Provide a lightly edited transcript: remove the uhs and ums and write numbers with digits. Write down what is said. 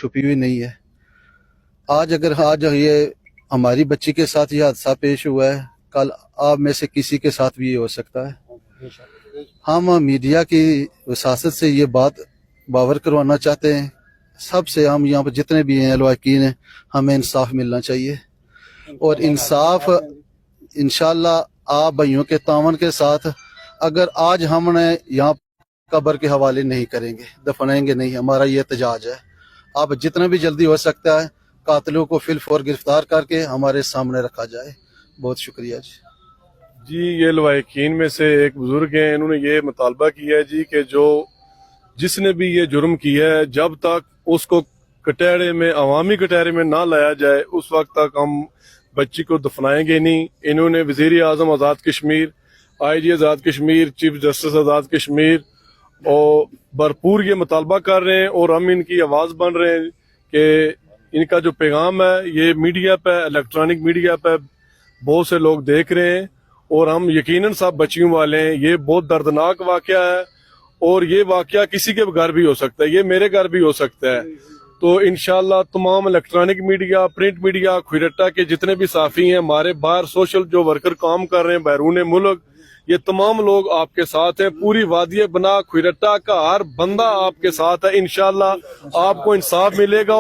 چھپی ہوئی نہیں ہے۔ آج یہ ہماری بچی کے ساتھ یہ حادثہ پیش ہوا ہے، کل آپ میں سے کسی کے ساتھ بھی یہ ہو سکتا ہے۔ ہم میڈیا کی وساطت سے یہ بات باور کروانا چاہتے ہیں، سب سے ہم یہاں پر جتنے بھی ہیں لواحقین ہیں، ہمیں انصاف ملنا چاہیے، اور انصاف انشاءاللہ آپ بھائیوں کے تعاون کے ساتھ اگر آج ہم نے یہاں قبر کے حوالے نہیں کریں گے، دفنائیں گے نہیں، ہمارا یہ احتجاج ہے۔ آپ جتنا بھی جلدی ہو سکتا ہے قاتلوں کو فی الفور گرفتار کر کے ہمارے سامنے رکھا جائے۔ بہت شکریہ جی یہ لواحقین میں سے ایک بزرگ ہیں، انہوں نے یہ مطالبہ کیا ہے جی کہ جس نے بھی یہ جرم کیا ہے جب تک اس کو کٹہرے میں، عوامی کٹہرے میں نہ لایا جائے اس وقت تک ہم بچی کو دفنائیں گے نہیں۔ انہوں نے وزیر اعظم آزاد کشمیر، آئی جی آزاد کشمیر، چیف جسٹس آزاد کشمیر اور بھرپور یہ مطالبہ کر رہے ہیں، اور ہم ان کی آواز بن رہے ہیں کہ ان کا جو پیغام ہے یہ میڈیا پہ، الیکٹرانک میڈیا پہ بہت سے لوگ دیکھ رہے ہیں، اور ہم یقیناً سب بچیوں والے ہیں۔ یہ بہت دردناک واقعہ ہے، اور یہ واقعہ کسی کے گھر بھی ہو سکتا ہے، یہ میرے گھر بھی ہو سکتا ہے۔ تو انشاءاللہ تمام الیکٹرانک میڈیا، پرنٹ میڈیا، کھوئیرٹا کے جتنے بھی صحافی ہیں، ہمارے باہر سوشل جو ورکر کام کر رہے ہیں بیرون ملک، یہ تمام لوگ آپ کے ساتھ ہیں۔ پوری وادی بنا کھوئیرٹا کا ہر بندہ آپ کے ساتھ ہے۔ انشاءاللہ آپ کو انصاف ملے گا۔